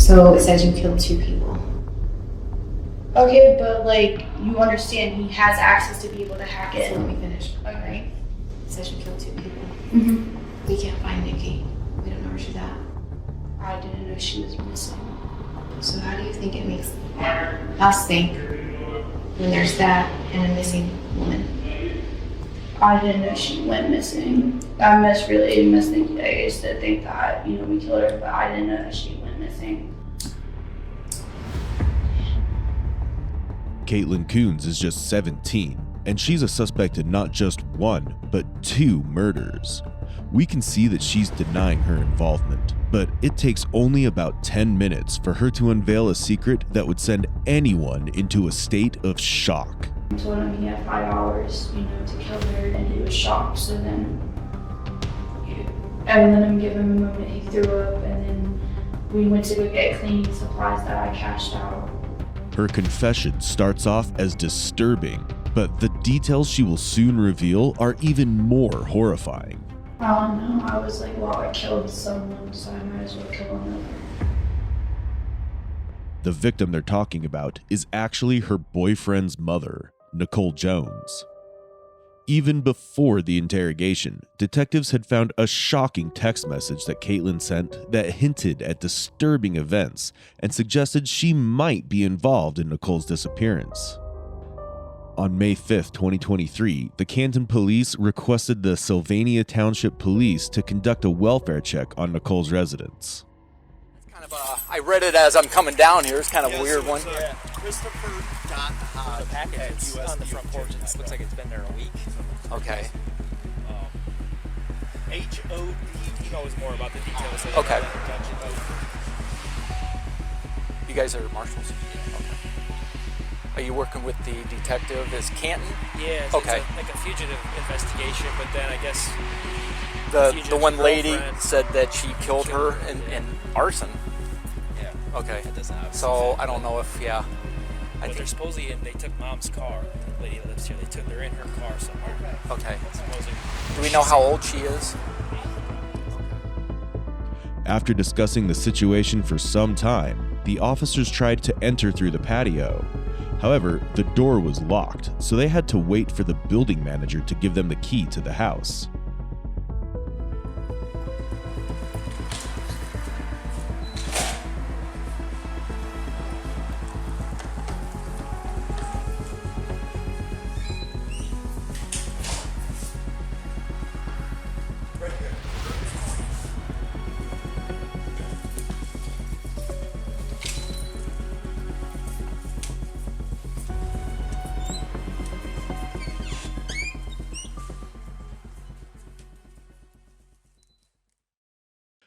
So it says you killed 2 people. Okay, but like, you understand he has access to be able to hack it. So let me finish. Okay. It says you killed 2 people. Mm-hmm. We can't find Nikki. We don't know where she's at. I didn't know she was missing. So how do you think it makes us think when there's that and a missing woman? I didn't know she went missing. I'm just really missing. I used to think that, you know, we killed her, but I didn't know that she went missing. Caitlyn Coons is just 17, and she's a suspect in not just 1, but 2 murders. We can see that she's denying her involvement, but it takes only about 10 minutes for her to unveil a secret that would send anyone into a state of shock. I told him he had 5 hours, you know, to kill her, and he was shocked. So then I let him give him a moment. He threw up, and then we went to go get cleaning supplies that I cashed out. Her confession starts off as disturbing, but the details she will soon reveal are even more horrifying. I don't know. I was like, well, I killed someone, so I might as well kill another. The victim they're talking about is actually her boyfriend's mother, Nicole Jones. Even before the interrogation, detectives had found a shocking text message that Caitlyn sent that hinted at disturbing events and suggested she might be involved in Nicole's disappearance. On May 5th, 2023, the Canton police requested the Sylvania Township police to conduct a welfare check on Nicole's residence. I read it as I'm coming down here. It's kind of a weird one. Yeah. Christopher The package is on the front porch. It looks like it's been there a week. Okay. HOD. He knows more about the details. Okay. You guys are marshals? Okay. Are you working with the detective? Is Canton? Yeah. Okay. It's like a fugitive investigation, but then I guess the one lady said that she killed her in arson. Yeah. Okay. That doesn't happen. So I don't know if But they're supposedly they took mom's car. The lady that lives here, they're in her car somewhere. Okay. Supposedly. Do we know how old she is? After discussing the situation for some time, the officers tried to enter through the patio. However, the door was locked, so they had to wait for the building manager to give them the key to the house.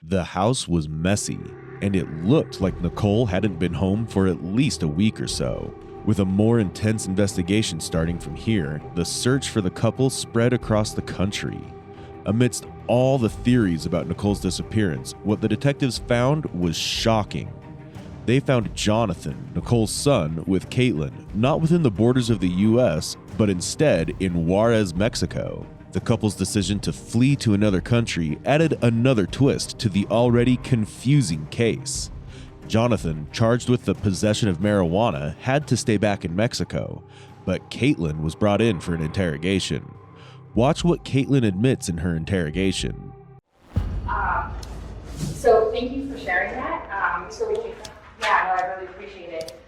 The house was messy, and it looked like Nicole hadn't been home for at least a week or so. With a more intense investigation starting from here, the search for the couple spread across the country. Amidst all the theories about Nicole's disappearance, what the detectives found was shocking. They found Jonathan, Nicole's son, with Caitlyn, not within the borders of the US, but instead in Juarez, Mexico. The couple's decision to flee to another country added another twist to the already confusing case. Jonathan, charged with the possession of marijuana, had to stay back in Mexico, but Caitlyn was brought in for an interrogation. Watch what Caitlyn admits in her interrogation. So thank you for sharing that. Yeah, no, I really appreciate it.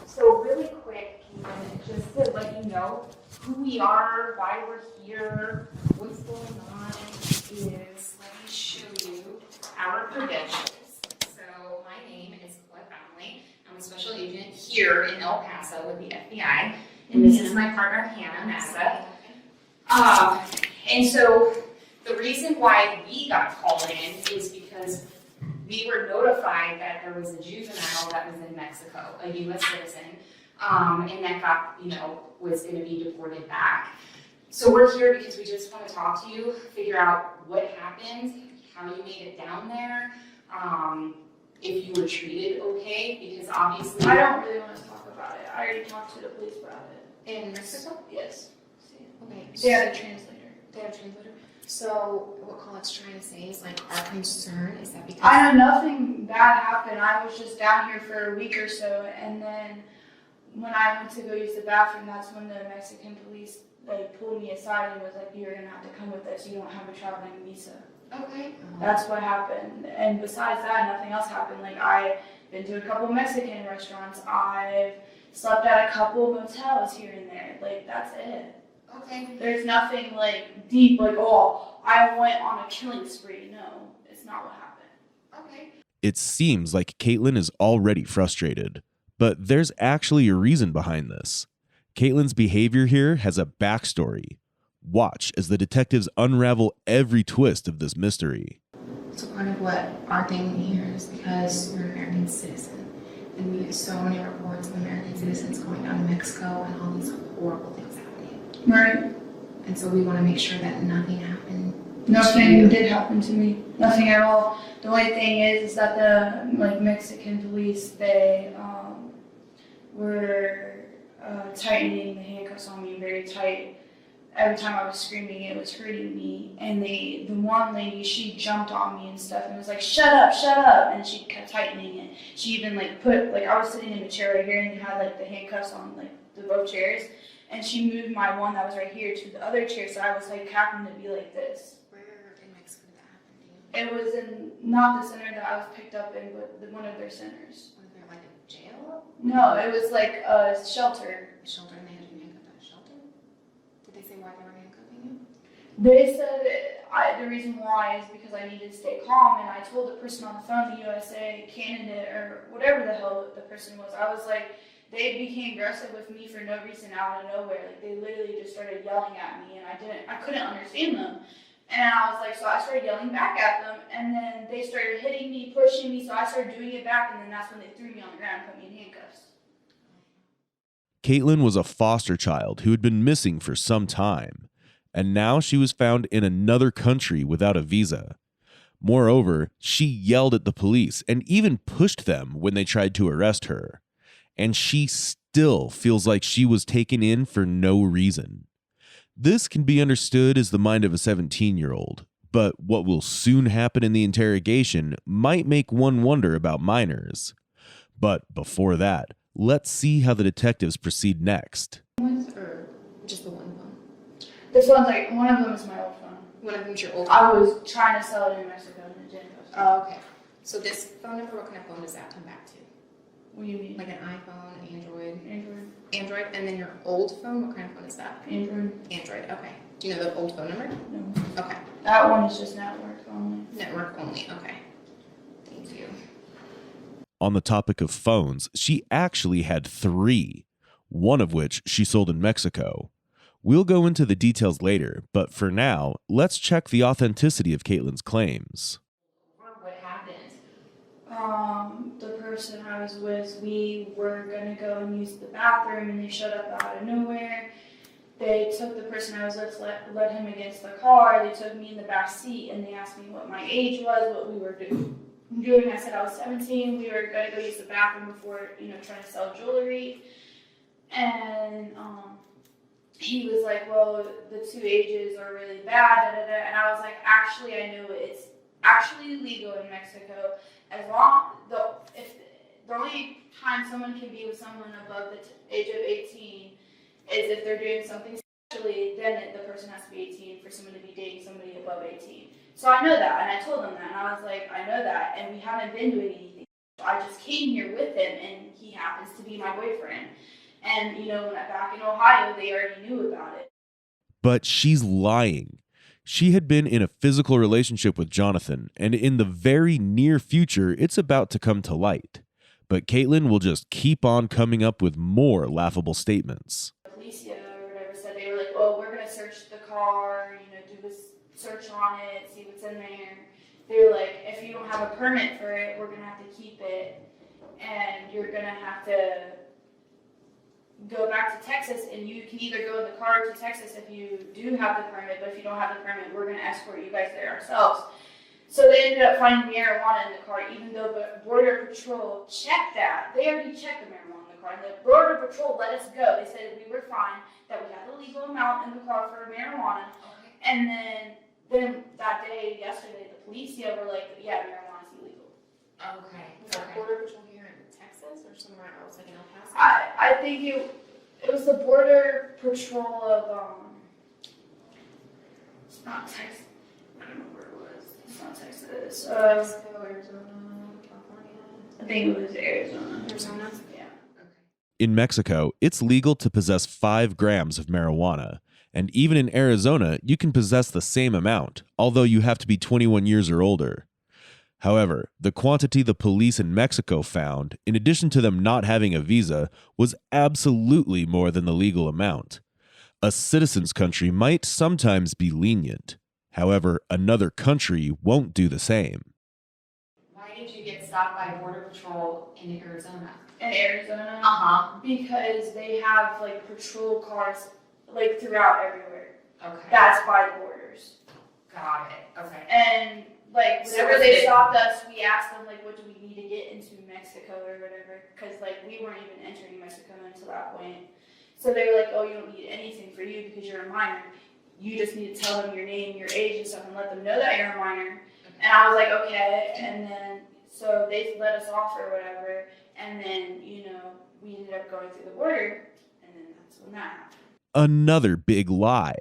So really quick, Caitlyn, just to let you know who we are, why we're here, what's going on is, let me show you our credentials. So my name is Colette Brownlee. I'm a special agent here in El Paso with the FBI, and this is my partner Hannah Massa. And so the reason why we got called in is because we were notified that there was a juvenile that was in Mexico, a U.S. citizen, and that got, was going to be deported back. So we're here because we just want to talk to you, figure out what happened, how you made it down there, if you were treated okay, because obviously... I don't really want to talk about it. I already talked to the police about it. In Mexico? Yes. Okay. They had a translator. They have a translator? So what Colette's trying to say is like our concern is that because I know nothing bad happened. I was just down here for a week or so, and then when I went to go use the bathroom, that's when the Mexican police like pulled me aside and was like, "You're gonna have to come with us. You don't have a traveling visa." okay. That's what happened. And besides that, nothing else happened. Like, I've been to a couple Mexican restaurants. I've slept at a couple motels here and there. Like, that's it. Okay. There's nothing like deep, like, oh, I went on a killing spree. No, it's not what happened. Okay. It seems like Caitlyn is already frustrated, but there's actually a reason behind this. Caitlyn's behavior here has a backstory. Watch as the detectives unravel every twist of this mystery. So part of what our thing here is because you're an American citizen, and we get so many reports of American citizens going down to Mexico and all these horrible things happening. Right. And so we want to make sure that nothing happened. Nothing did happen to me. Nothing at all. The only thing is that the Mexican police, they were tightening the handcuffs on me very tight. Every time I was screaming, it was hurting me. And the one lady, she jumped on me and stuff and was like, shut up. And she kept tightening it. She even I was sitting in a chair right here and they had the handcuffs on the both chairs. And she moved my one that was right here to the other chair. So I was having to be like this. Where in Mexico did that happen to you? It was in, not the center that I was picked up in, but one of their centers. Was there like a jail? No, it was like a shelter. A shelter, and they had you handcuffed at a shelter? Did they say why they were handcuffing you? They said the reason why is because I needed to stay calm, and I told the person on the phone, the USA candidate, or whatever the hell the person was, I was like, they became aggressive with me for no reason out of nowhere. Like, they literally just started yelling at me, and I couldn't understand them. And I was like, so I started yelling back at them, and then they started hitting me, pushing me, so I started doing it back, and then that's when they threw me on the ground and put me in handcuffs. Caitlyn was a foster child who had been missing for some time, and now she was found in another country without a visa. Moreover, she yelled at the police and even pushed them when they tried to arrest her. And she still feels like she was taken in for no reason. This can be understood as the mind of a 17-year-old, but what will soon happen in the interrogation might make one wonder about minors. But before that, let's see how the detectives proceed next. Or just the one phone? This one's one of them is my old phone. One of them's your old I was trying to sell it in Mexico and it didn't go through. Oh, okay. So this phone number, what kind of phone does that come back to? What do you mean? Like an iPhone, Android? Android. Android, and then your old phone, what kind of phone is that? Android. Android, okay. Do you know the old phone number? No. Okay. That one is just network only. Network only, okay. Thank you. On the topic of phones, she actually had 3, one of which she sold in Mexico. We'll go into the details later, but for now, let's check the authenticity of Caitlyn's claims. What happened? The person I was with, we were gonna go and use the bathroom and they showed up out of nowhere. They took the person I was with, led him against the car. They took me in the back seat and they asked me what my age was, what we were doing. I said I was 17. We were gonna go use the bathroom before, trying to sell jewelry. And he was like, well, the 2 ages are really bad, And I was like, actually, I know it's actually legal in Mexico. If the only time someone can be with someone above the age of 18 is if they're doing something sexually, then the person has to be 18 for someone to be dating somebody above 18. So I know that, and I told them that, and I was like, I know that, and we haven't been doing anything. I just came here with him, and he happens to be my boyfriend. And, back in Ohio, they already knew about it. But she's lying. She had been in a physical relationship with Jonathan, and in the very near future, it's about to come to light. But Caitlyn will just keep on coming up with more laughable statements. Policia or whatever said, they were like, oh, we're going to search the car, do this search on it, see what's in there. They were like, if you don't have a permit for it, we're going to have to keep it, and you're going to have to go back to Texas, and you can either go in the car to Texas if you do have the permit, but if you don't have the permit, we're going to escort you guys there ourselves. So they ended up finding marijuana in the car, even though the Border Patrol checked that. They already checked the marijuana in the car, and the Border Patrol let us go. They said we were fine, that we had the legal amount in the car for marijuana, and then then that day, yesterday, the police were like, yeah, marijuana's illegal. Okay. Was that Border Patrol here in Texas or somewhere else, like in El Paso? I think it was the Border Patrol of, it's not Texas. I don't know where it was. It's not Texas. Mexico, Arizona, California. I think it was Arizona. Arizona? Yeah. Okay. In Mexico, it's legal to possess 5 grams of marijuana. And even in Arizona, you can possess the same amount, although you have to be 21 years or older. However, the quantity the police in Mexico found, in addition to them not having a visa, was absolutely more than the legal amount. A citizen's country might sometimes be lenient. However, another country won't do the same. Why did you get stopped by Border Patrol in Arizona? In Arizona? Uh-huh. Because they have, like, patrol cars, like, throughout everywhere. Okay. That's by the borders. Got it. Okay. And, like, So whenever was they it- stopped us, we asked them, like, what do we need to get into Mexico or whatever? Because, like, we weren't even entering Mexico until that point. So they were like, oh, you don't need anything for you because you're a minor. You just need to tell them your name, your age, and stuff, and let them know that you're a minor. And I was like, okay. And then, so they let us off or whatever. And then, you know, we ended up going through the border. And then that's when that happened. Another big lie.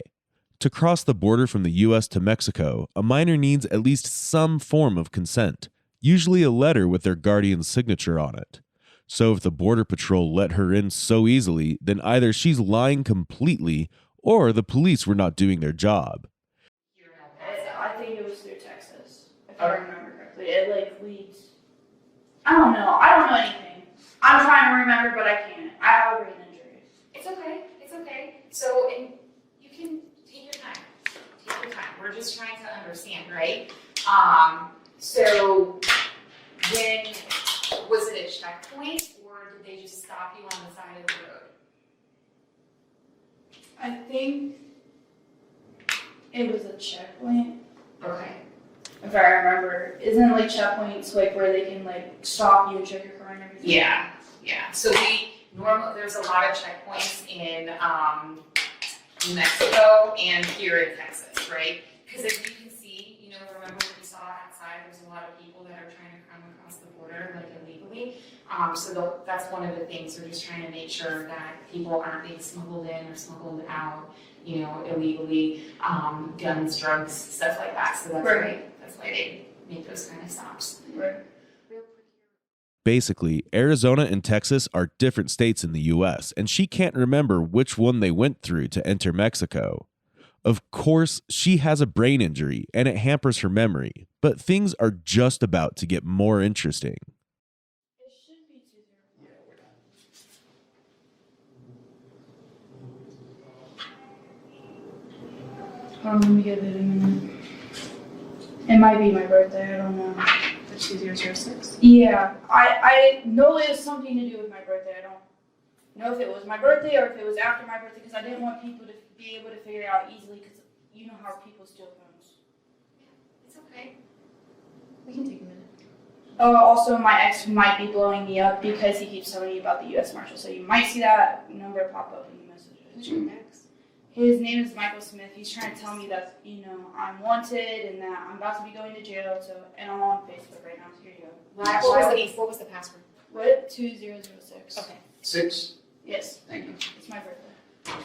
To cross the border from the US to Mexico, a minor needs at least some form of consent, usually a letter with their guardian's signature on it. So if the Border Patrol let her in so easily, then either she's lying completely or the police were not doing their job. I think it was through Texas, if I remember correctly. It, like, leads. I don't know anything. I'm trying to remember, but I can't. I have a brain injury. It's okay. It's okay. So, and you can take your time. Take your time. We're just trying to understand, right? So when was it a checkpoint, or did they just stop you on the side of the road? I think it was a checkpoint, Okay. if I remember. Isn't like checkpoints like where they can like stop you and check your car and everything? Yeah. So there's a lot of checkpoints in New Mexico and here in Texas, right? Because if you can see, remember what we saw outside, there's a lot of people that are trying to come across the border, like illegally. So that's one of the things, we're just trying to make sure that people aren't being smuggled in or smuggled out, illegally, guns, drugs, stuff like that. So that's why they make those kind of stops. Right. Basically, Arizona and Texas are different states in the US, and she can't remember which one they went through to enter Mexico. Of course, she has a brain injury, and it hampers her memory, but things are just about to get more interesting. It should be 2-0. Hold on, let me give it a minute. It might be my birthday, I don't know. The 2006. Yeah, I know it has something to do with my birthday. I don't know if it was my birthday or if it was after my birthday because I didn't want people to be able to figure it out easily because you know how people steal phones. It's okay. We can take a minute. Also, my ex might be blowing me up because he keeps telling me about the U.S. Marshal, so you might see that number pop up in the messages. Who's your ex? His name is Michael Smith. He's trying to tell me that, I'm wanted and that I'm about to be going to jail. And I'm on Facebook right now, so here you go. What was the password? What? 2006. Okay. 6? Yes, thank you. It's my birthday.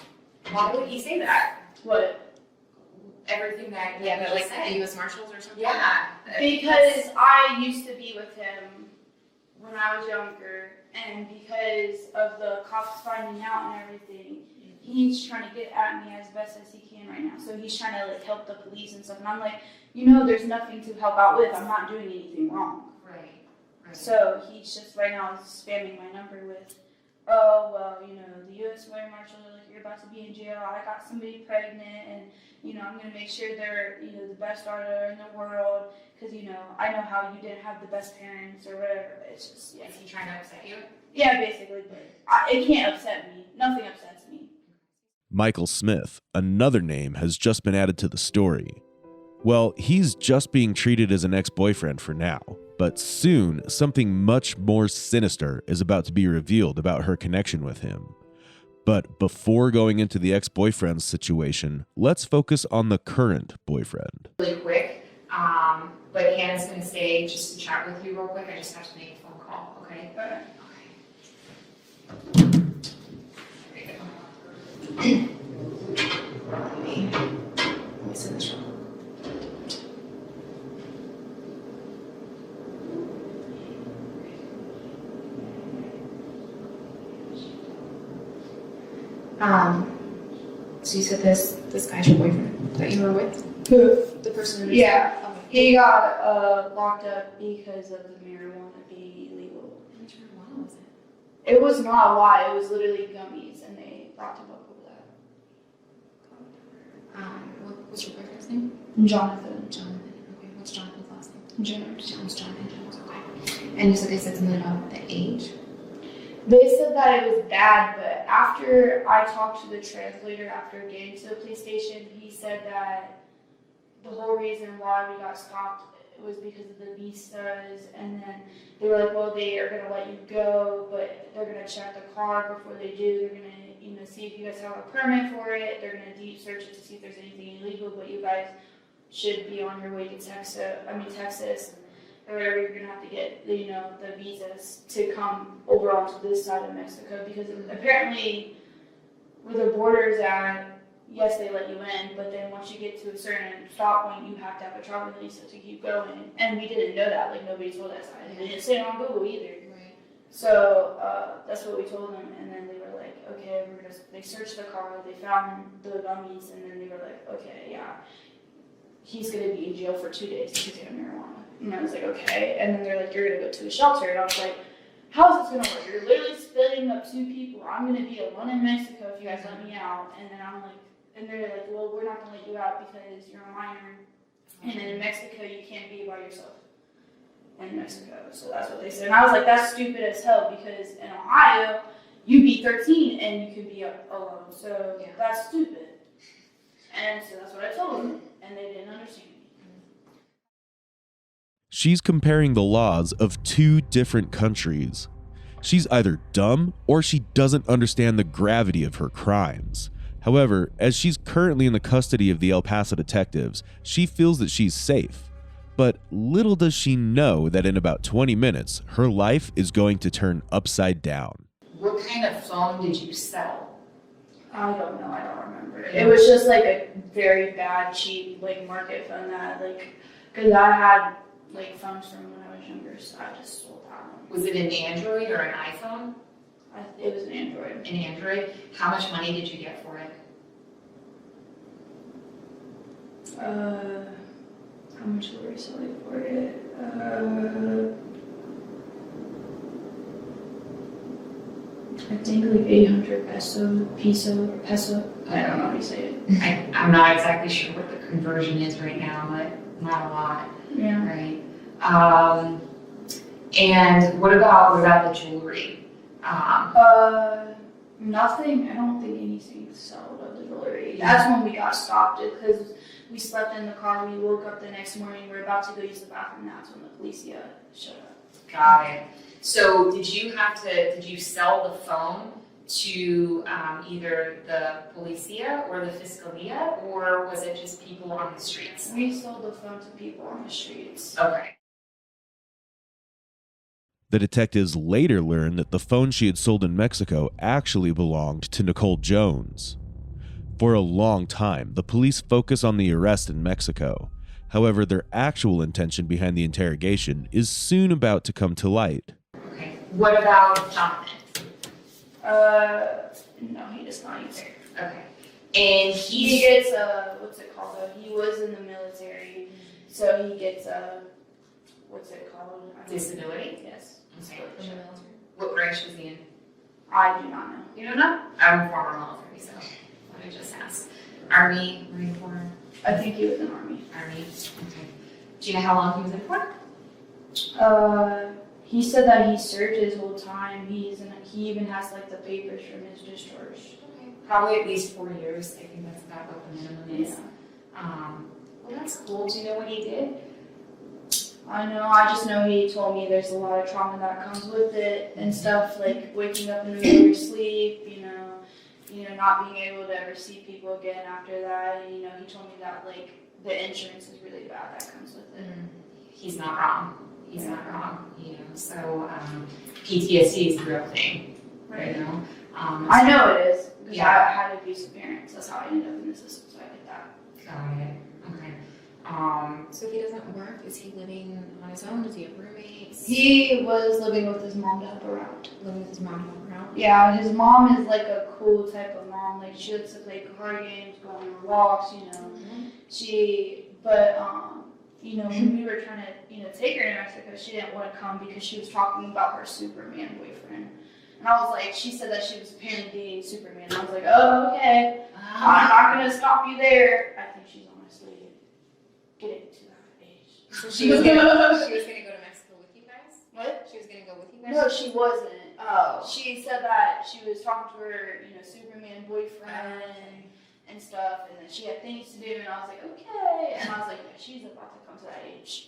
Why would he say that? What? Everything that like said. the U.S. Marshals or something? Yeah. Because I used to be with him when I was younger, and because of the cops finding out and everything, he's trying to get at me as best as he can right now. So he's trying to help the police and stuff, and I'm like, there's nothing to help out with. I'm not doing anything wrong. Right. So he's just right now spamming my number with, oh, well, the U.S. Marshal, you're about to be in jail. I got somebody pregnant, and, I'm going to make sure they're, the best daughter in the world, because, I know how you didn't have the best parents or whatever. It's just, Is he trying to upset you? Yeah, basically. But it can't upset me. Nothing upsets me. Michael Smith, another name, has just been added to the story. Well, he's just being treated as an ex-boyfriend for now, but soon something much more sinister is about to be revealed about her connection with him. But before going into the ex-boyfriend's situation, let's focus on the current boyfriend. Really quick, but Hannah's gonna stay just to chat with you real quick. I just have to make a phone call, okay? Alright. Okay. Let me send this real quick. So you said this guy's your boyfriend that you were with? Who? The person who Yeah. Okay. He got locked up because of the marijuana being illegal. How much marijuana was it? It was not a lot. It was literally gummies, and they locked him up over that. What's your boyfriend's name? Jonathan. Jonathan. Okay. What's Jonathan's last name? James. Jonathan. Okay. And you said they said something about the age. They said that it was bad, but after I talked to the translator after getting to the police station, he said that the whole reason why we got stopped was because of the visas, and then they were like, well, they are going to let you go, but they're going to check the car before they do. They're going to, see if you guys have a permit for it. They're going to deep search it to see if there's anything illegal, but you guys should be on your way to Texas. Or whatever, you're gonna have to get the visas to come over onto this side of Mexico, because apparently where the borders at, yes, they let you in, but then once you get to a certain stop point, you have to have a travel visa to keep going. And we didn't know that, like nobody told us. And they didn't say it on Google either. Right. So that's what we told them, and then they were like, okay, they searched the car, they found the gummies, and then they were like, okay, yeah, he's gonna be in jail for 2 days because he had marijuana. And I was like, okay. And then they're like, you're gonna go to a shelter. And I was like, how is this gonna work? You're literally splitting up 2 people. I'm gonna be alone in Mexico if you guys let me out. And then I'm like, and they're like, well, we're not gonna let you out because you're a minor. And then in Mexico, you can't be by yourself in Mexico. So that's what they said. And I was like, that's stupid as hell, because in Ohio, you be 13 and you can be alone. So Yeah. that's stupid. And so that's what I told them, and they didn't understand me. She's comparing the laws of 2 different countries. She's either dumb or she doesn't understand the gravity of her crimes. However, as she's currently in the custody of the El Paso detectives, she feels that she's safe. But little does she know that in about 20 minutes, her life is going to turn upside down. What kind of phone did you sell? I don't know, I don't remember. It was just like a very bad, cheap, like market phone that, because I had phones from when I was younger, so I just sold that one. Was it an Android or an iPhone? It was an Android. An Android. How much money did you get for it? How much were we selling for it? I think 800 peso. I don't know how you say it. I'm not exactly sure what the conversion is right now, but not a lot, Yeah. right? And what about the jewelry? Nothing. I don't think anything sold of the jewelry. That's when we got stopped, because we slept in the car. We woke up the next morning. We were about to go use the bathroom. That's when the police showed up. Got it. So did you sell the phone to either the policia or the fiscalia, or was it just people on the streets? We sold the phone to people on the streets. Okay. The detectives later learned that the phone she had sold in Mexico actually belonged to Nicole Jones. For a long time, the police focus on the arrest in Mexico. However, their actual intention behind the interrogation is soon about to come to light. Okay. What about Jonathan? No, he does not either. Okay. And He gets what's it called though? He was in the military, so he gets what's it called? disability? Yes. Okay. What branch was he in? I do not know. You don't know? I'm former military, so let me just ask. Army, Marine Corps? I think he was in Army. Army. Okay. Do you know how long he was in for? He said that he served his whole time. He even has the papers from his discharge. Okay. Probably at least 4 years. I think that's about what the minimum is. Yeah. Well, that's cool. Do you know what he did? I know. I just know he told me there's a lot of trauma that comes with it and stuff, like waking up in the middle of your sleep, not being able to ever see people again after that. And, he told me that, like, the insurance is really bad that comes with it. He's not wrong. He's not wrong, so PTSD is a real thing, Right. I I know it is, because Yeah. I had abusive parents. That's how I ended up in the system, so I get that. Got it, okay. So if he doesn't work, is he living on his own? Does he have roommates? He was living with his mom to help around. Living with his mom to help around? Yeah, his mom is like a cool type of mom. Like, she likes to play card games, go on her walks, when we were trying to, take her to Mexico, she didn't want to come because she was talking about her Superman boyfriend. And I was like, she said that she was apparently dating Superman. And I was like, oh, okay. I'm not going to stop you there. I think she's honestly getting to that age. So she was gonna go to Mexico with you guys? What? She was gonna go with you guys? No, she wasn't. Oh. She said that she was talking to her, Superman boyfriend and stuff, and then she had things to do, and I was like, okay. And I was like, yeah, she's about to come to that age.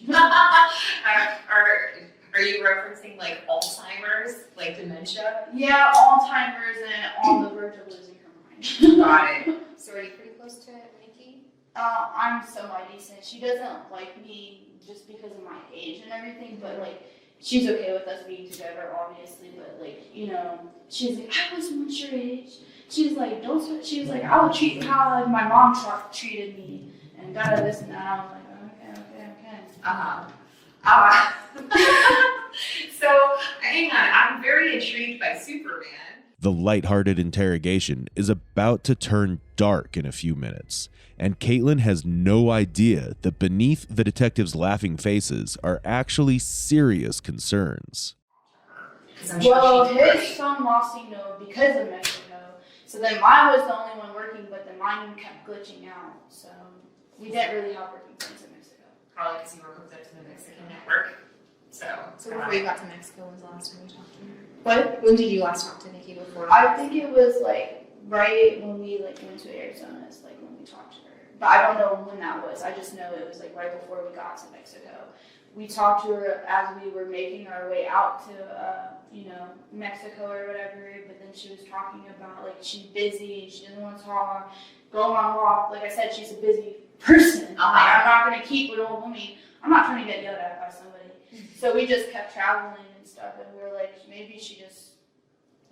Are you referencing like Alzheimer's, like dementia? Yeah, Alzheimer's and on the verge of losing her mind. Got it. So are you pretty close to Nikki? I'm semi-decent. She doesn't like me just because of my age and everything, but like, she's okay with us being together, obviously, but like, she's like, I was once your age. She's like, she was like, I will treat you how like my mom treated me, and this and that. I was like, okay. So, hang on, I'm very intrigued by Superman. The lighthearted interrogation is about to turn dark in a few minutes, and Caitlyn has no idea that beneath the detectives' laughing faces are actually serious concerns. Well, his son lost signal because of Mexico. So then mine was the only one working, but then mine kept glitching out. So we didn't really have working phones in Mexico. Probably because you were hooked up to the Mexican network. So before you got to Mexico, when was the last time you talked to her? What? When did you last talk to Nikki before? I think it was like right when we went to Arizona. It's like when we talked to her. But I don't know when that was. I just know it was like right before we got to Mexico. We talked to her as we were making our way out to, Mexico or whatever, but then she was talking about, like, she's busy, she doesn't want to talk, go on walk. Like I said, she's a busy person. I'm not going to keep with old woman. I'm not trying to get yelled at by somebody. So we just kept traveling and stuff, and we were like, maybe she just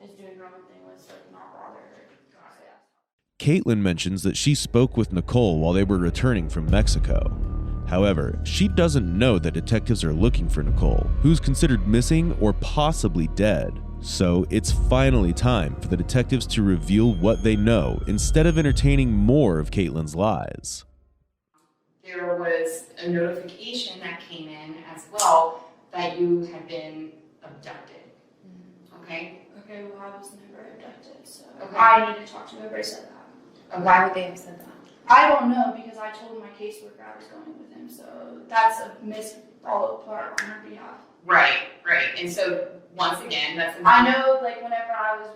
is doing her own thing. Let's, like, not bother her. Caitlyn mentions that she spoke with Nicole while they were returning from Mexico. However, she doesn't know that detectives are looking for Nicole, who's considered missing or possibly dead. So it's finally time for the detectives to reveal what they know instead of entertaining more of Caitlyn's lies. There was a notification that came in as well that you had been abducted. Okay? Okay, well, I was never abducted, so Okay. I need to talk to whoever said that. Why would they have said that? I don't know, because I told my caseworker I was going with him, so that's a misfollowed part on her behalf. Right. And so, once again, that's I know, like, whenever I was,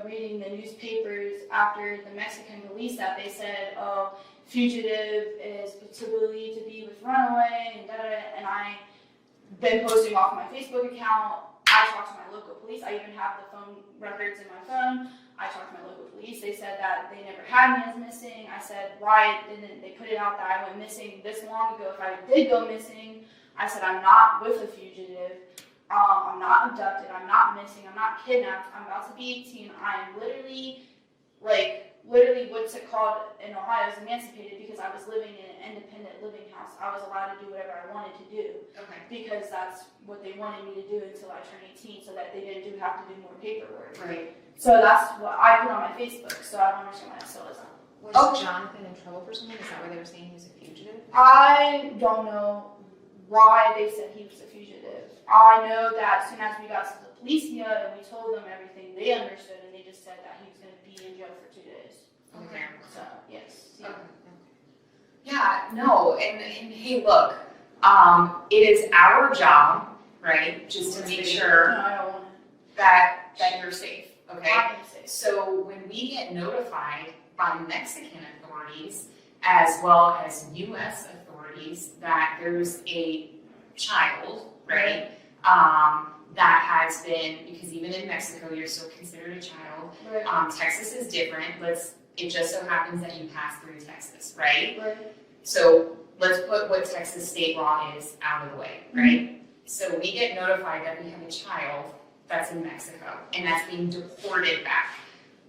reading the newspapers after the Mexican released that, they said, oh, fugitive is believed to be with runaway, and da-da-da, and I've been posting off my Facebook account. I talked to my local police. I even have the phone records in my phone. I talked to my local police. They said that they never had me as missing. I said, why didn't they put it out that I went missing this long ago? If I did go missing, I said, I'm not with a fugitive. I'm not abducted. I'm not missing. I'm not kidnapped. I'm about to be 18. I am literally what's it called in Ohio is emancipated, because I was living in an independent living house. I was allowed to do whatever I wanted to do. Okay. Because that's what they wanted me to do until I turned 18, so that they didn't have to do more paperwork. Right. So that's what I put on my Facebook, so I don't understand why it still isn't. Was Jonathan in trouble for something? Is that why they were saying he was a fugitive? I don't know why they said he was a fugitive. I know that as soon as we got to the police and we told them everything, they understood, and they just said that he was going to be in jail for 2 days. Okay. So, yes. Okay. Yeah, no, and hey, look, it is our job, right, just to make sure No, I don't want that you're safe, okay? I'm safe. So when we get notified by Mexican authorities as well as U.S. authorities that there's a child, right, that has been, because even in Mexico, you're still considered a child. Right. Texas is different. It just so happens that you pass through Texas, right? Right. So let's put what Texas state law is out of the way, right? So we get notified that we have a child that's in Mexico and that's being deported back.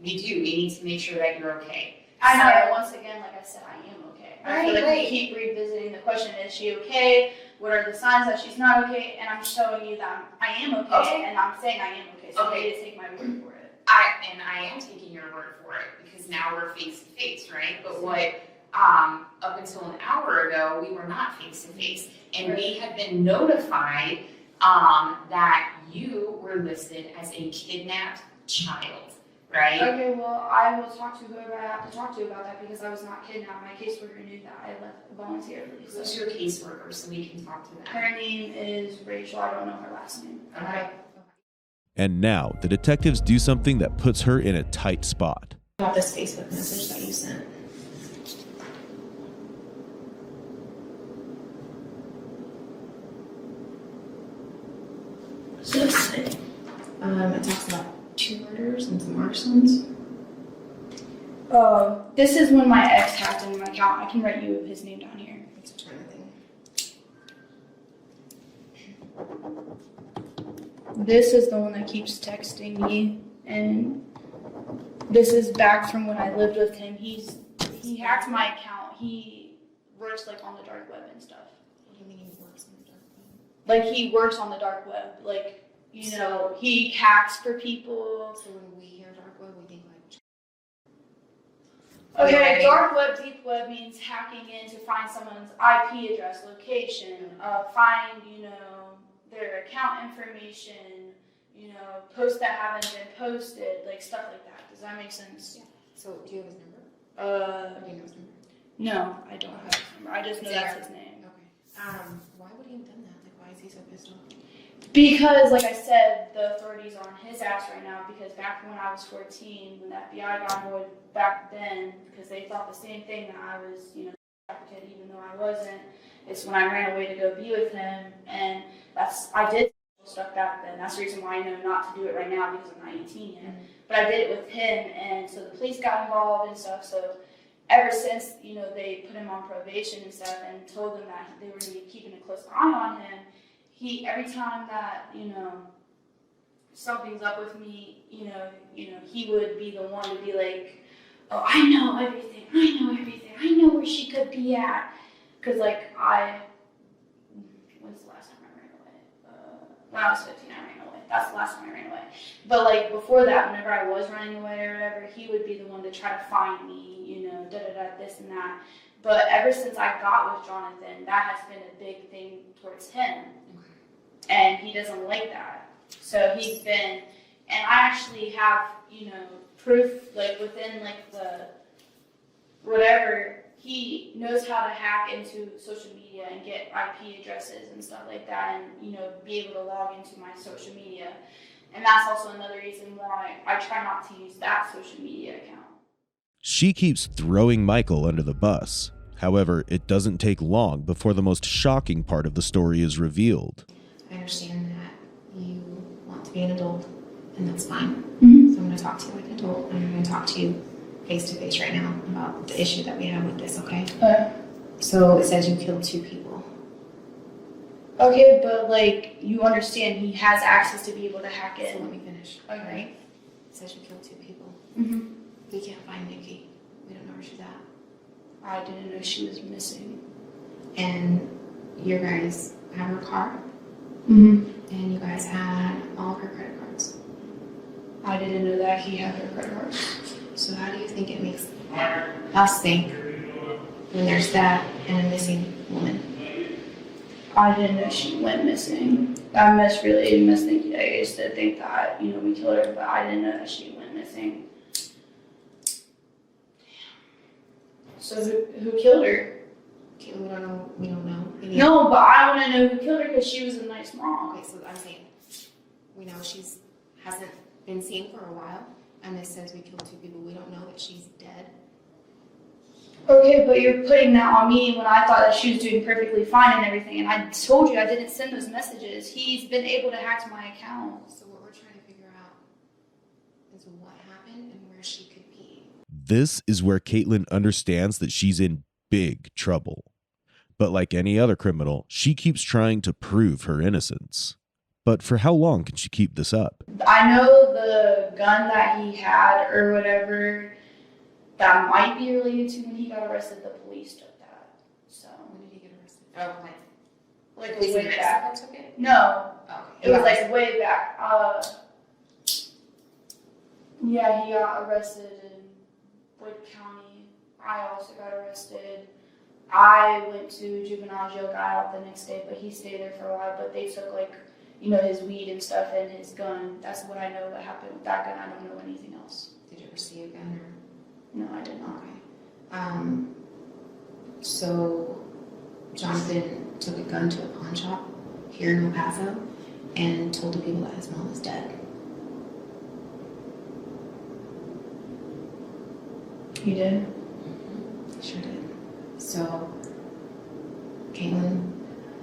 We need to make sure that you're okay. I know, once again, like I said, I am okay. I feel like Right. we keep revisiting the question, is she okay? What are the signs that she's not okay? And I'm showing you that I am okay, Okay. and I'm saying I am okay, so Okay. you need to take my word for it. I am taking your word for it because now we're face to face, right? But what, up until an hour ago, we were not face to face. And we had been notified, that you were listed as a kidnapped child, right? Okay, well, I will talk to whoever I have to talk to about that because I was not kidnapped. My caseworker knew that. I left voluntarily. So. Who's your caseworker so we can talk to them? Her name is Rachel. I don't know her last name. Okay. And now the detectives do something that puts her in a tight spot. About this Facebook message that you sent. So it's It talks about 2 murders and some arsons. this is when my ex hacked into my account. I can write you his name down here. It's a trying thing. This is the one that keeps texting me, and this is back from when I lived with him. He hacked my account. He works like on the dark web and stuff. What do you mean he works on the dark web? Like he works on the dark web. Like, you know, he hacks for people. So when we hear dark web, we think like. Okay, dark web, deep web means hacking in to find someone's IP address, location, find, you know, their account information, you know, posts that haven't been posted, like stuff like that. Does that make sense? Yeah. So do you have his number? Uh, Do you know his number? no, I don't have his number. I just know that's his name. Okay. Why would he have done that? Like, why is he so pissed off? Because, like I said, the authorities are on his ass right now because back when I was 14, when the FBI got annoyed back then, because they thought the same thing that I was, you know, a kid, even though I wasn't, it's when I ran away to go be with him, and I did stuff back then. That's the reason why I know not to do it right now because I'm not 18 yet. But I did it with him, and so the police got involved and stuff, so ever since, you know, they put him on probation and stuff and told him that they were going to be keeping a close eye on him, every time that, you know, something's up with me, you know, he would be the one to be like, oh, I know everything, I know where she could be at. Because, like, when's the last time I ran away? When I was 15, I ran away. That's the last time I ran away. But, like, before that, whenever I was running away or whatever, he would be the one to try to find me, you know, this and that. But ever since I got with Jonathan, that has been a big thing towards him. And he doesn't like that. So he's been, and I actually have, you know, proof, like, within, like, the, whatever, he knows how to hack into social media and get IP addresses and stuff like that and, you know, be able to log into my social media. And that's also another reason why I try not to use that social media account. She keeps throwing Michael under the bus. However, it doesn't take long before the most shocking part of the story is revealed. I understand that you want to be an adult, and that's fine. Mm-hmm. So I'm going to talk to you like an adult, and I'm going to talk to you face to face right now about the issue that we have with this, okay? So it says you killed 2 people. Okay, but, like, you understand he has access to be able to hack So in. let me finish. Okay. Right? It says you killed 2 people. Mm-hmm. We can't find Nikki. We don't know where she's at. I didn't know she was missing. And you guys have her car, Mm-hmm. and you guys had all of her credit cards. I didn't know that he had her credit cards. So how do you think it makes us think when there's that and a missing woman? I didn't know she went missing. I misthinking. I used to think that, you know, we killed her, but I didn't know that she went missing. So who killed her? Okay, we don't know. We don't know. Maybe No, but I want to know who killed her because she was a nice mom. Okay, so I'm saying we know she's hasn't been seen for a while, and this says we killed 2 people. We don't know that she's dead. Okay, but you're putting that on me when I thought that she was doing perfectly fine and everything. And I told you I didn't send those messages. He's been able to hack my account. So what we're trying to figure out is what happened and where she could be. This is where Caitlyn understands that she's in big trouble. But like any other criminal, she keeps trying to prove her innocence. But for how long can she keep this up? I know the gun that he had or whatever, that might be related to when he got arrested. The police took that. So When did he get arrested? Oh, like Police in way back. Mexico took it? No, Oh, it was like way back. Yeah, he got arrested in Wood County. I also got arrested. I went to juvenile jail, got out the next day, but he stayed there for a while. But they took his weed and stuff and his gun. That's what I know what happened with that gun. I don't know anything else. Did you ever see a gun or? No, I did not. Okay. So Jonathan took a gun to a pawn shop here in El Paso and told the people that his mom was dead. He did? He sure did. So, Caitlyn,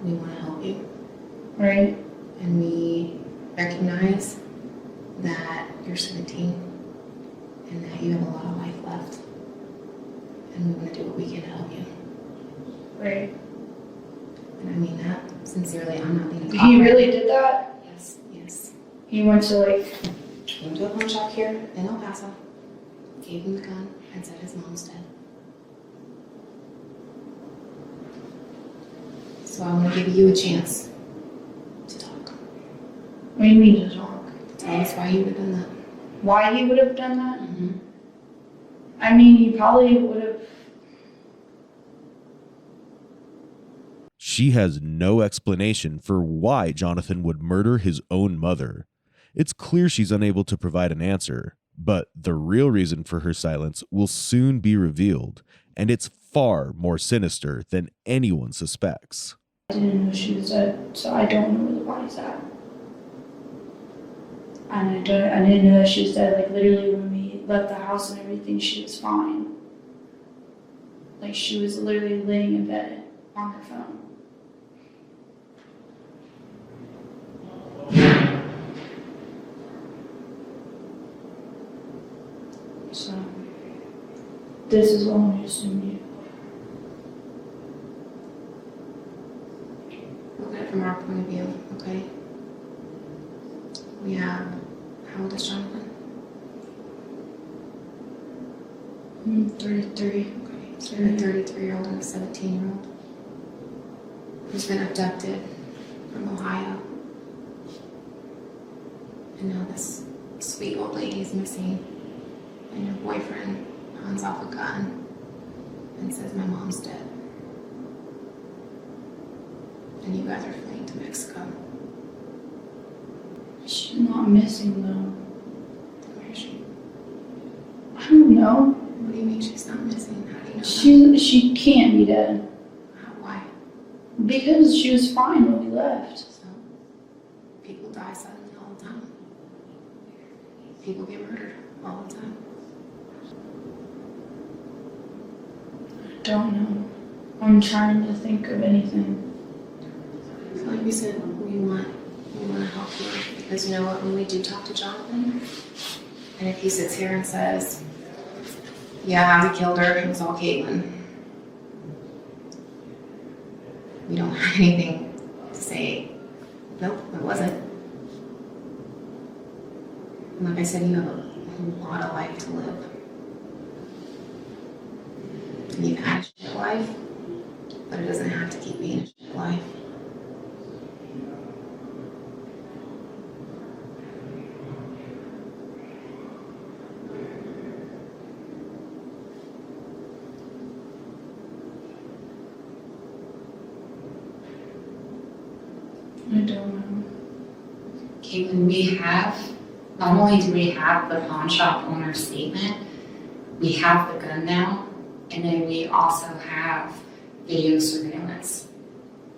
we want to help you. Right? And we recognize that you're 17 and that you have a lot of life left. And we want to do what we can to help you. Right. And I mean that sincerely. I'm not being a He really did that? Yes, yes. He went to Came to a pawn shop here in El Paso, gave him the gun, and said his mom's dead. So I want to give you a chance to talk. what do you mean to talk? Tell us why you would have done that. Why he would have done that? Mm-hmm. I mean, he probably would have. She has no explanation for why Jonathan would murder his own mother. It's clear she's unable to provide an answer, but the real reason for her silence will soon be revealed, and it's far more sinister than anyone suspects. I didn't know she was dead, so I don't know where the body's at. And I didn't know that she was dead. Literally when we left the house and everything, she was fine. She was literally laying in bed on her phone. So, this is all I'm assuming. Look at it from our point of view, okay? We have, how old is Jonathan? 33. Okay, so we have a 33-year-old and a 17-year-old who's been abducted from Ohio. And now this sweet old lady is missing, and your boyfriend hands off a gun and says, my mom's dead. And you guys are fleeing to Mexico. She's not missing though. Where is she? I don't know. What do you mean she's not missing? How do you know that? She can't be dead. Why? Because she was fine when we left. So, people die suddenly all the time. People get murdered all the time. I don't know. I'm trying to think of anything. So like we said, we want to help you because you know what? When we do talk to Jonathan, and if he sits here and says, "Yeah, we killed her. It was all Caitlyn," we don't have anything to say. Nope, it wasn't. And like I said, you have a lot of life to live. And you've had a shit life, but it doesn't have to keep being a shit life. I don't know. Caitlyn, we have, not only do we have the pawn shop owner's statement, we have the gun now, and then we also have video surveillance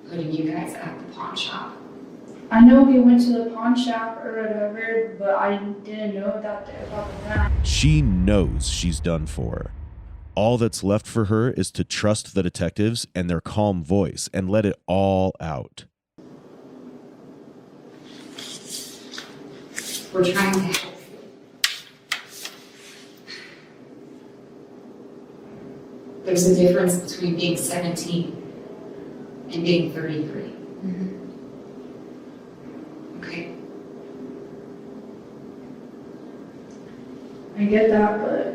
putting you guys at the pawn shop. I know we went to the pawn shop or whatever, but I didn't know about the gun. She knows she's done for. All that's left for her is to trust the detectives and their calm voice and let it all out. We're trying to help you. There's a difference between being 17 and being 33. Mm-hmm. Okay? I get that, but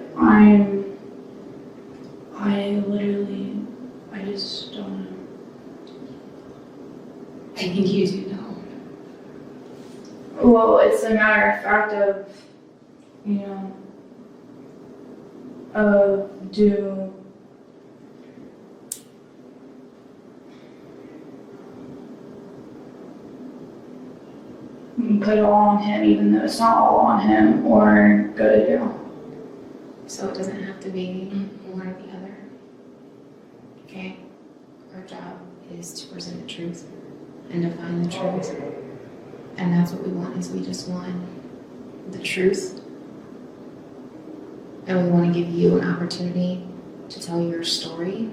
I just don't know. I think you do know. Well, it's a matter of fact of, do put it all on him, even though it's not all on him, or go to jail. So it doesn't have to be one or the other. Okay? Our job is to present the truth and to find the truth. And that's what we want, is we just want the truth. And we want to give you an opportunity to tell your story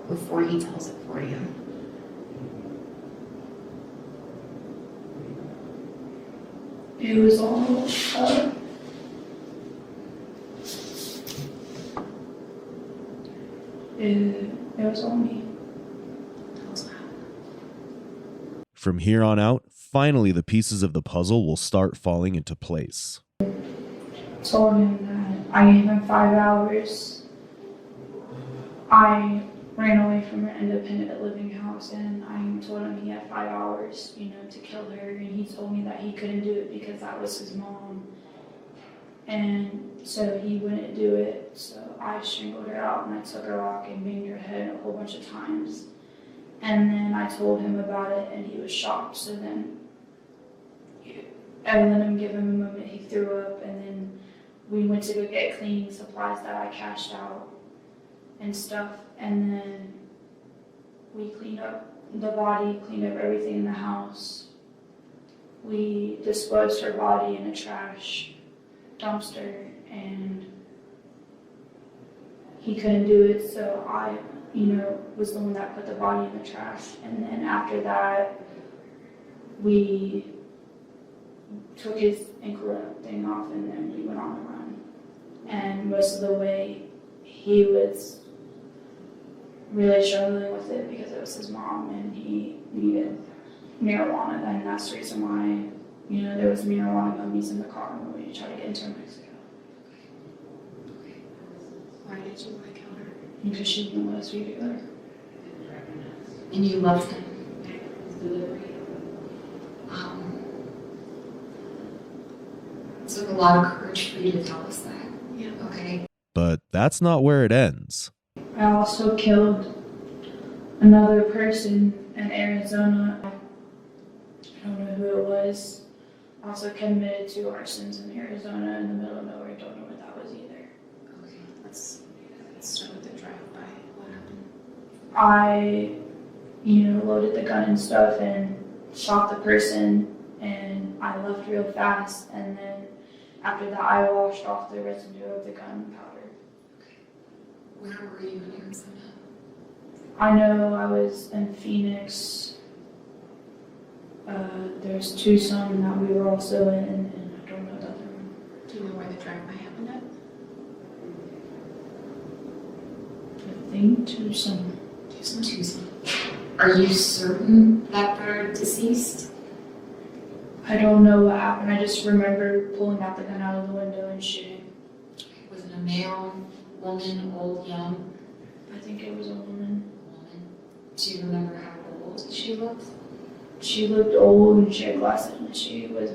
before he tells it for you. It was all, it was all me. From here on out, finally the pieces of the puzzle will start falling into place. Told him that I gave him 5 hours. I ran away from an independent living house, and I told him he had 5 hours, to kill her, and he told me that he couldn't do it because that was his mom. And so he wouldn't do it, so I strangled her out, and I took a rock and banged her head a whole bunch of times. And then I told him about it, and he was shocked, so then I let him give him a moment. He threw up, and then we went to go get cleaning supplies that I cashed out and stuff, and then we cleaned up the body, cleaned up everything in the house. We disposed her body in a trash dumpster, and he couldn't do it, so I, was the one that put the body in the trash. And then after that, we took his ankle thing off, and then we went on the run. And most of the way, he was really struggling with it because it was his mom, and he needed marijuana, and that's the reason why, there was marijuana gummies in the car when we tried to get into Mexico. Why did you want to kill her? Because she didn't let us be together. And you loved him. It took a lot of courage for you to tell us that. Yeah. Okay? But that's not where it ends. I also killed another person in Arizona. I don't know who it was. I also committed 2 arsons in Arizona in the middle of nowhere. I don't know what that was either. Okay, let's start with the drive-by. What happened? I, loaded the gun and stuff and shot the person, and I left real fast, and then after that I washed off the residue of the gunpowder. Where were you in Arizona? I know I was in Phoenix. There's Tucson that we were also in, and I don't know the other one. Do you know where the drive-by happened at? I think Tucson. Tucson. Are you certain that they're deceased? I don't know what happened. I just remember pulling out the gun out of the window and shooting. Was it a male, woman, old, young? I think it was a woman. Do you remember how old she looked? She looked old and she had glasses, and she was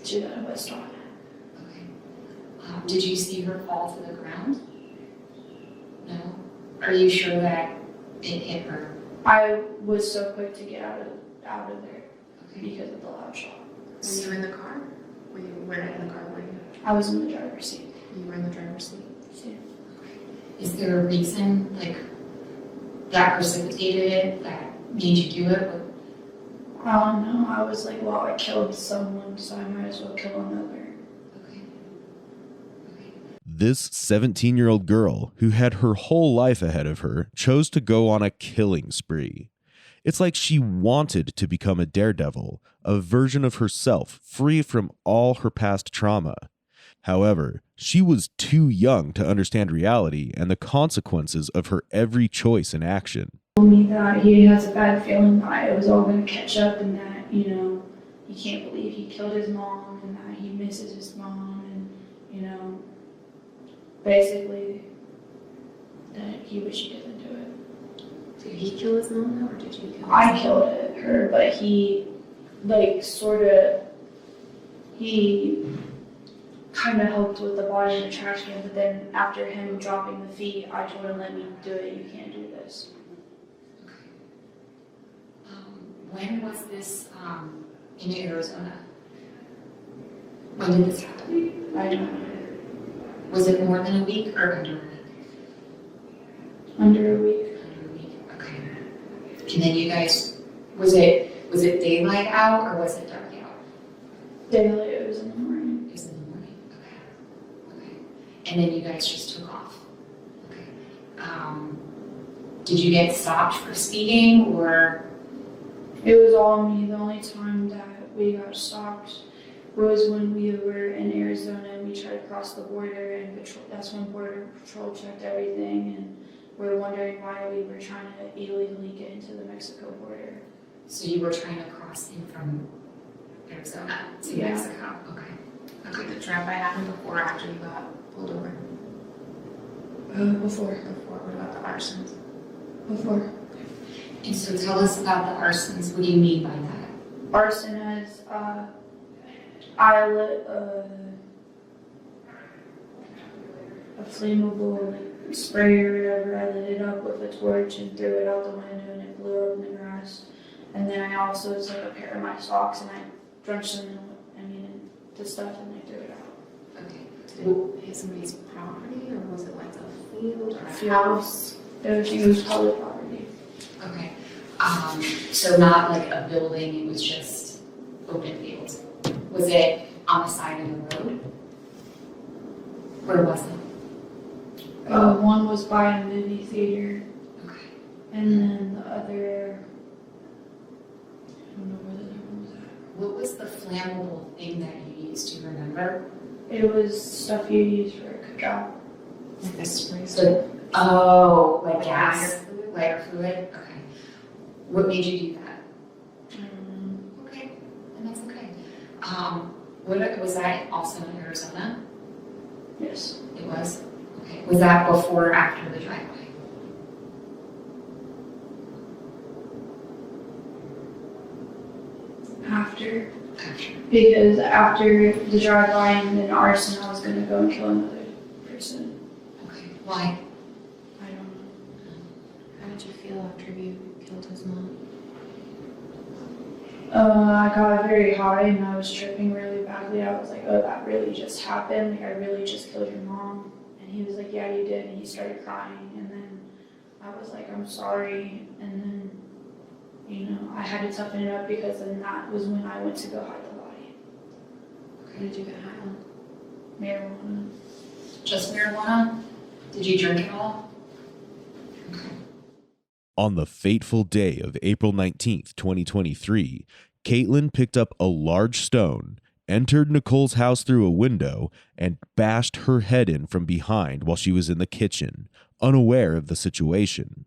she had a vest on. Okay. Did you see her fall to the ground? No? Are you sure that it hit her? I was so quick to get out of there Okay. because of the loud shot. Were you in the car? Were you in the car? Were you? I was in the driver's seat. You were in the driver's seat. Is there a reason, that precipitated it, that made you do it? I don't know. I was like, well, I killed someone, so I might as well kill another. Okay. This 17-year-old girl, who had her whole life ahead of her, chose to go on a killing spree. It's like she wanted to become a daredevil, a version of herself free from all her past trauma. However, she was too young to understand reality and the consequences of her every choice and action. He told me that he has a bad feeling that it was all going to catch up and that, you know, he can't believe he killed his mom and that he misses his mom and, you know, basically that he wished he didn't do it. Did he kill his mom though, or did you kill him? I killed her, but he, like, he kind of helped with the body in the trash can, but then after him dropping the feet, I told him, let me do it, you can't do this. When was this in Arizona? When did this happen? I don't know. Was it more than a week or under a week? Under a week. Under a week, okay. And then you guys, was it daylight out or was it dark out? Daylight, it was in the morning. It was in the morning, okay. And then you guys just took off. Okay. Did you get stopped for speeding or? It was all me. The only time that we got stopped was when we were in Arizona and we tried to cross the border, and that's when Border Patrol checked everything, and we were wondering why we were trying to illegally get into the Mexico border. So you were trying to cross in from Arizona to Mexico? Okay. Did the drive-by happen before or after you got pulled over? Before. What about the arsons? Before. And so tell us about the arsons. What do you mean by that? Arson has, I lit a flammable spray or whatever. I lit it up with a torch and threw it out the window and it blew up in the grass. And then I also took a pair of my socks and I drenched them in the stuff and I threw it out. Okay. Did it hit somebody's property or was it like a field or a Field. house? It was public property. Okay. So not like a building, it was just open fields. Was it on the side of the road? Where was it? One was by a movie theater. Okay. And then the other, I don't know where the other one was at. What was the flammable thing that you used? Do you remember? It was stuff you use for a cookout. Like a spray? Like gas? Lighter fluid? Okay. What made you do that? Okay, and that's okay. Was that also in Arizona? Yes. It was? Okay. Was that before or after the drive-by? After. After. Because after the drive-by and then arson, I was going to go and kill another person. Okay. Why? I don't know. How did you feel after you killed his mom? I got very high and I was tripping really badly. I was like, oh, that really just happened. Like, I really just killed your mom. And he was like, yeah, you did. And he started crying. And then I was like, I'm sorry. And then, you know, I had to toughen it up because then that was when I went to go hide the body. What did you get high on? Marijuana. Just marijuana? Did you drink at all? Okay. On the fateful day of April 19th, 2023, Caitlyn picked up a large stone, entered Nicole's house through a window, and bashed her head in from behind while she was in the kitchen, unaware of the situation.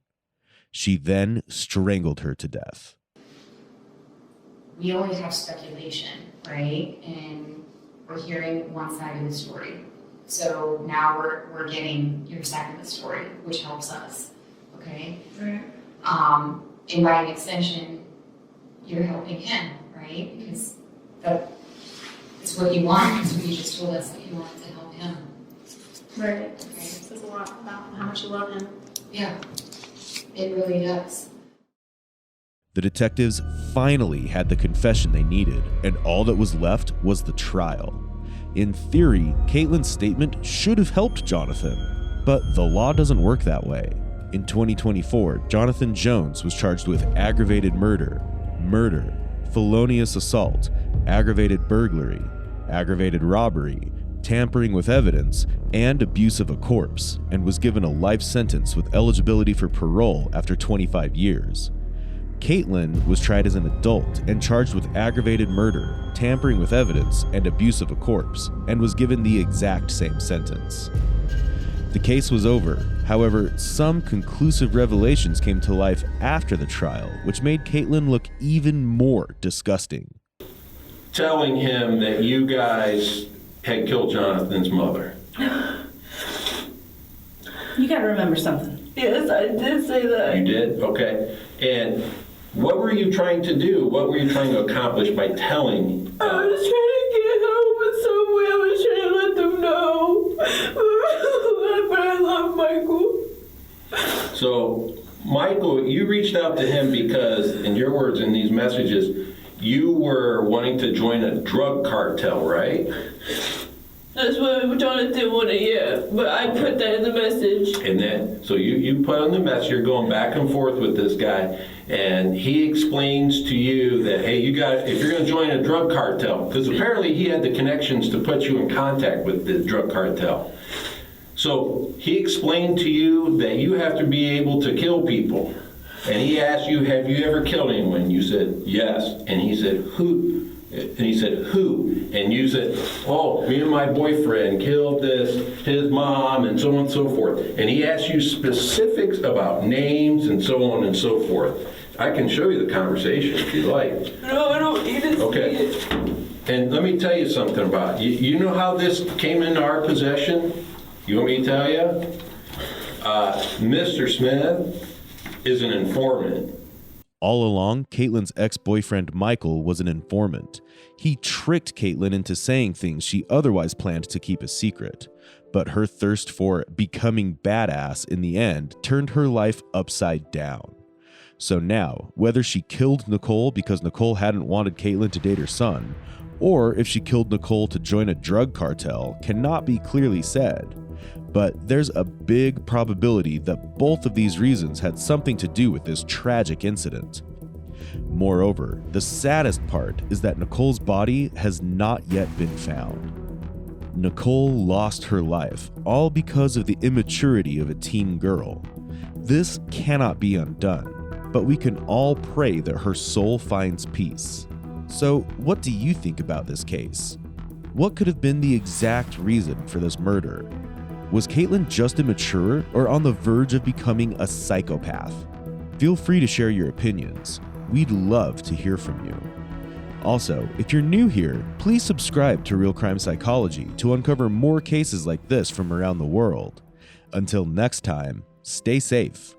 She then strangled her to death. We always have speculation, right? And we're hearing one side of the story. So now we're getting your side of the story, which helps us, okay? Right. And by an extension, you're helping him, right? Because that's what you want, because you just told us that you wanted to help him. Right. Okay? This says a lot about how much you love him. Yeah, it really does. The detectives finally had the confession they needed, and all that was left was the trial. In theory, Caitlyn's statement should have helped Jonathan, but the law doesn't work that way. In 2024, Jonathan Jones was charged with aggravated murder, felonious assault, aggravated burglary, aggravated robbery, tampering with evidence, and abuse of a corpse, and was given a life sentence with eligibility for parole after 25 years. Caitlyn was tried as an adult and charged with aggravated murder, tampering with evidence, and abuse of a corpse, and was given the exact same sentence. The case was over. However, some conclusive revelations came to life after the trial, which made Caitlyn look even more disgusting. Telling him that you guys had killed Jonathan's mother. You gotta remember something. Yes, I did say that. You did? Okay. And what were you trying to do? What were you trying to accomplish by telling? I was trying to get help in some way. I was trying to let them know. But I love Michael. So, Michael, you reached out to him because, in your words in these messages, you were wanting to join a drug cartel, right? That's what Jonathan wanted, yeah. But I put that in the message. And then, so you put on the message, you're going back and forth with this guy, and he explains to you that, hey, if you're going to join a drug cartel, because apparently he had the connections to put you in contact with the drug cartel. So he explained to you that you have to be able to kill people. And he asked you, have you ever killed anyone? You said, yes. And he said, who? And he said, who? And you said, oh, me and my boyfriend killed his mom, and so on and so forth. And he asked you specifics about names and so on and so forth. I can show you the conversation if you like. No, I don't need to see it. And let me tell you something about it. You know how this came into our possession? You want me to tell you? Mr. Smith is an informant. All along, Caitlyn's ex-boyfriend Michael was an informant. He tricked Caitlyn into saying things she otherwise planned to keep a secret. But her thirst for becoming badass in the end turned her life upside down. So now, whether she killed Nicole because Nicole hadn't wanted Caitlyn to date her son, or if she killed Nicole to join a drug cartel, cannot be clearly said. But there's a big probability that both of these reasons had something to do with this tragic incident. Moreover, the saddest part is that Nicole's body has not yet been found. Nicole lost her life, all because of the immaturity of a teen girl. This cannot be undone, but we can all pray that her soul finds peace. So, what do you think about this case? What could have been the exact reason for this murder? Was Caitlyn just immature or on the verge of becoming a psychopath? Feel free to share your opinions. We'd love to hear from you. Also, if you're new here, please subscribe to Real Crime Psychology to uncover more cases like this from around the world. Until next time, stay safe.